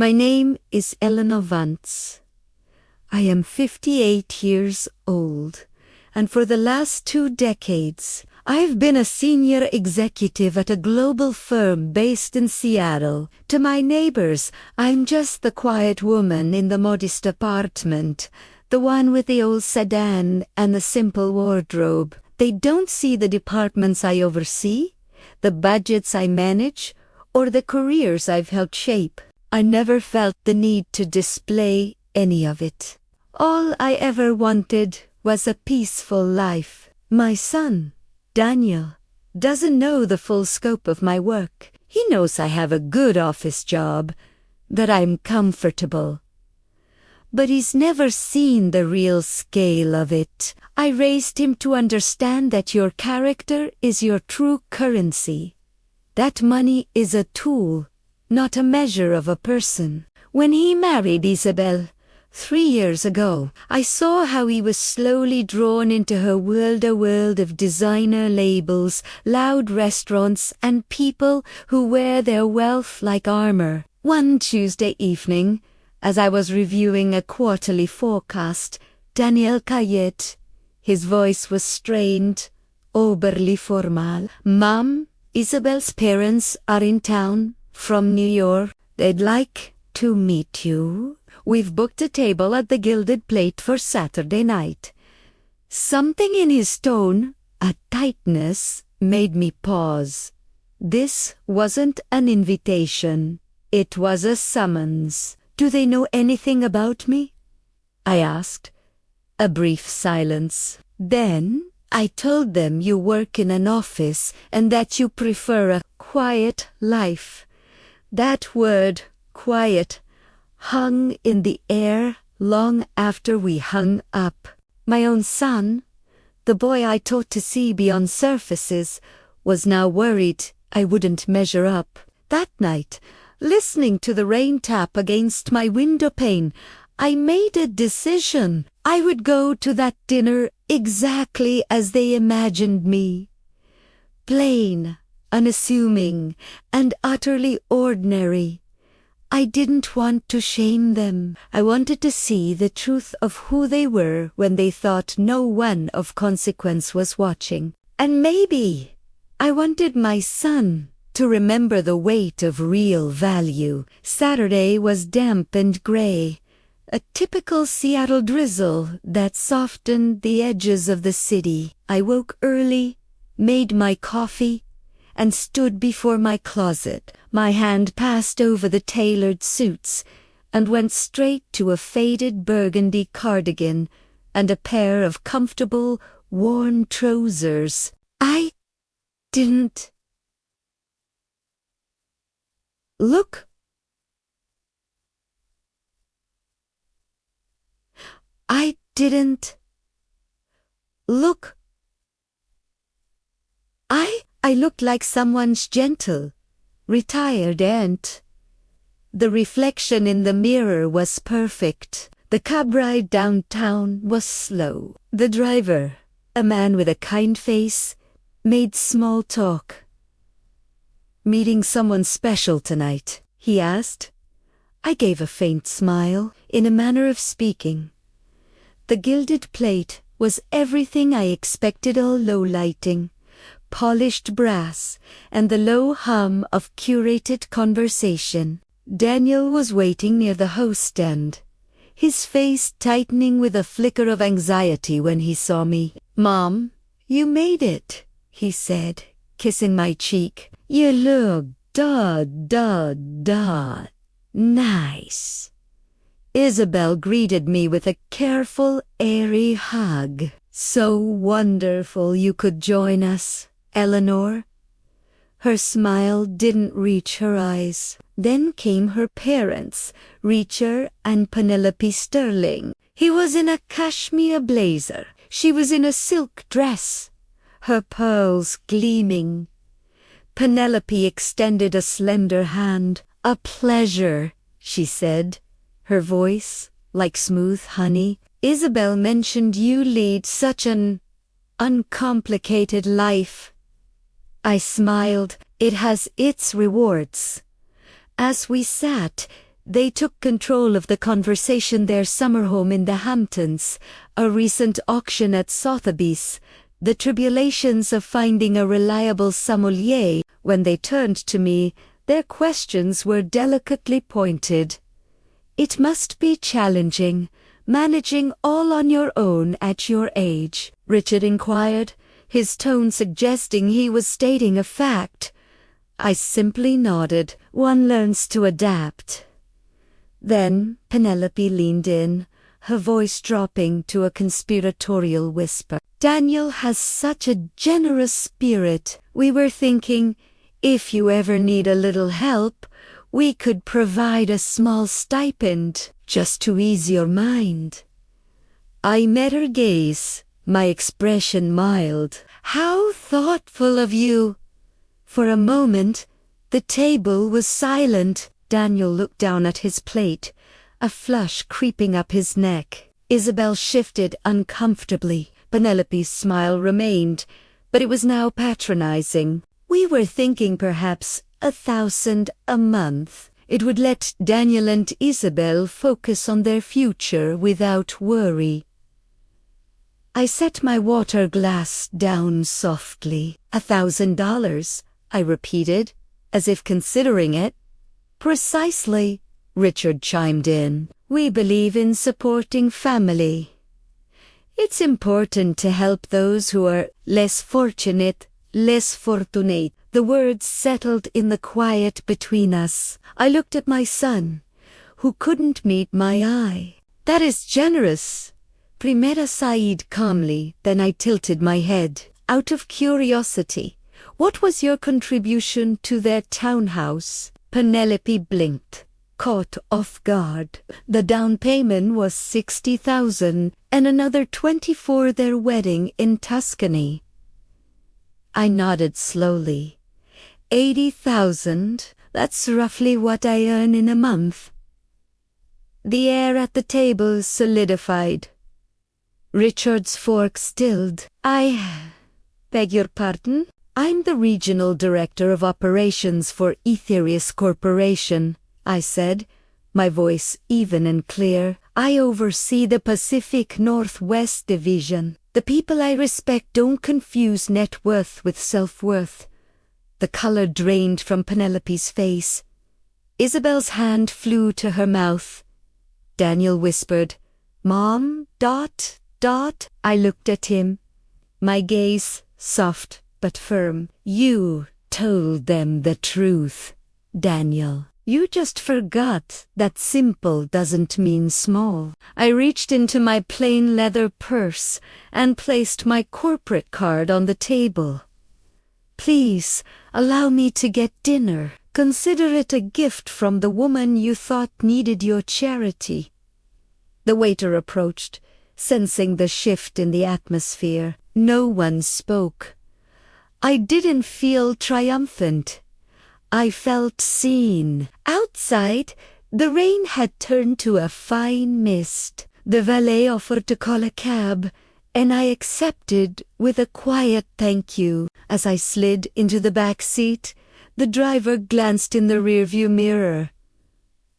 My name is Eleanor Vance. I am 58 years old, and for the last 2 decades, I've been a senior executive at a global firm based in Seattle. To my neighbors, I'm just the quiet woman in the modest apartment, the one with the old sedan and the simple wardrobe. They don't see the departments I oversee, the budgets I manage, or the careers I've helped shape. I never felt the need to display any of it. All I ever wanted was a peaceful life. My son, Daniel, doesn't know the full scope of my work. He knows I have a good office job, that I'm comfortable. But he's never seen the real scale of it. I raised him to understand that your character is your true currency. That money is a tool, not a measure of a person. When he married Isabel, 3 years ago, I saw how he was slowly drawn into her world, a world of designer labels, loud restaurants, and people who wear their wealth like armor. One Tuesday evening, as I was reviewing a quarterly forecast, Daniel Cayet, his voice was strained, overly formal. "Mom, Isabel's parents are in town from New York. They'd like to meet you. We've booked a table at the Gilded Plate for Saturday night." Something in his tone, a tightness, made me pause. This wasn't an invitation. It was a summons. "Do they know anything about me?" I asked. A brief silence. "Then I told them you work in an office and that you prefer a quiet life." That word, quiet, hung in the air long after we hung up. My own son, the boy I taught to see beyond surfaces, was now worried I wouldn't measure up. That night, listening to the rain tap against my window pane, I made a decision. I would go to that dinner exactly as they imagined me. Plain, unassuming, and utterly ordinary. I didn't want to shame them. I wanted to see the truth of who they were when they thought no one of consequence was watching. And maybe I wanted my son to remember the weight of real value. Saturday was damp and gray, a typical Seattle drizzle that softened the edges of the city. I woke early, made my coffee, and stood before my closet. My hand passed over the tailored suits and went straight to a faded burgundy cardigan and a pair of comfortable, worn trousers. I didn't look. I didn't look. I looked like someone's gentle, retired aunt. The reflection in the mirror was perfect. The cab ride downtown was slow. The driver, a man with a kind face, made small talk. "Meeting someone special tonight?" he asked. I gave a faint smile, in a manner of speaking. The Gilded Plate was everything I expected, all low lighting, polished brass, and the low hum of curated conversation. Daniel was waiting near the host stand, his face tightening with a flicker of anxiety when he saw me. "Mom, you made it," he said, kissing my cheek. "You look nice." Isabel greeted me with a careful, airy hug. "So wonderful you could join us, Eleanor." Her smile didn't reach her eyes. Then came her parents, Richard and Penelope Sterling. He was in a cashmere blazer. She was in a silk dress, her pearls gleaming. Penelope extended a slender hand. "A pleasure," she said, her voice like smooth honey. "Isabel mentioned you lead such an uncomplicated life." I smiled. "It has its rewards." As we sat, They took control of the conversation, their summer home in the Hamptons, a recent auction at Sotheby's, the tribulations of finding a reliable sommelier. When they turned to me, their questions were delicately pointed. It must be challenging, managing all on your own at your age, Richard inquired, his tone suggesting he was stating a fact. I simply nodded. One learns to adapt. Then Penelope leaned in, her voice dropping to a conspiratorial whisper. Daniel has such a generous spirit. We were thinking, if you ever need a little help, we could provide a small stipend, just to ease your mind. I met her gaze, my expression mild. How thoughtful of you! For a moment, the table was silent. Daniel looked down at his plate, a flush creeping up his neck. Isabel shifted uncomfortably. Penelope's smile remained, but it was now patronizing. We were thinking perhaps 1,000 a month. It would let Daniel and Isabel focus on their future without worry. I set my water glass down softly. $1,000, I repeated, as if considering it. Precisely, Richard chimed in. We believe in supporting family. It's important to help those who are less fortunate, less fortunate. The words settled in the quiet between us. I looked at my son, who couldn't meet my eye. That is generous, Primera sighed calmly, then I tilted my head. Out of curiosity, what was your contribution to their townhouse? Penelope blinked, caught off guard. The down payment was $60,000 and another $20,000 for their wedding in Tuscany. I nodded slowly. $80,000, that's roughly what I earn in a month. The air at the table solidified. Richard's fork stilled. I beg your pardon? I'm the regional director of operations for Aetherius Corporation, I said, my voice even and clear. I oversee the Pacific Northwest Division. The people I respect don't confuse net worth with self-worth. The color drained from Penelope's face. Isabel's hand flew to her mouth. Daniel whispered, Mom, ... I looked at him, my gaze soft but firm. You told them the truth, Daniel. You just forgot that simple doesn't mean small. I reached into my plain leather purse and placed my corporate card on the table. Please, allow me to get dinner. Consider it a gift from the woman you thought needed your charity. The waiter approached, sensing the shift in the atmosphere. No one spoke. I didn't feel triumphant. I felt seen. Outside, the rain had turned to a fine mist. The valet offered to call a cab, and I accepted with a quiet thank you. As I slid into the back seat, the driver glanced in the rearview mirror.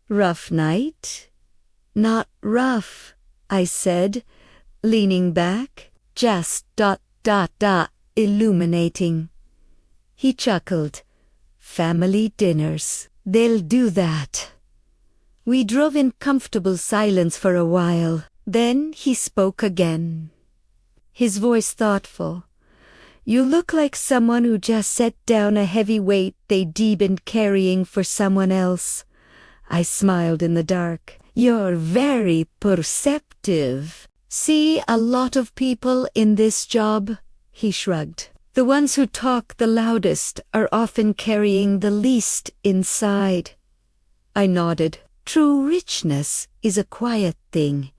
Rough night? Not rough, I said, leaning back. Just ... illuminating. He chuckled. Family dinners. They'll do that. We drove in comfortable silence for a while. Then he spoke again. His voice thoughtful. You look like someone who just set down a heavy weight they'd been carrying for someone else. I smiled in the dark. You're very perceptive. See a lot of people in this job? He shrugged. The ones who talk the loudest are often carrying the least inside. I nodded. True richness is a quiet thing.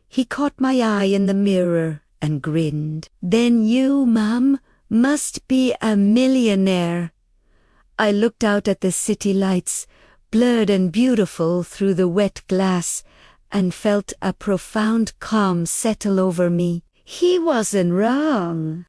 He caught my eye in the mirror and grinned. Then you, Mom, must be a millionaire. I looked out at the city lights, blurred and beautiful through the wet glass, and felt a profound calm settle over me. He wasn't wrong.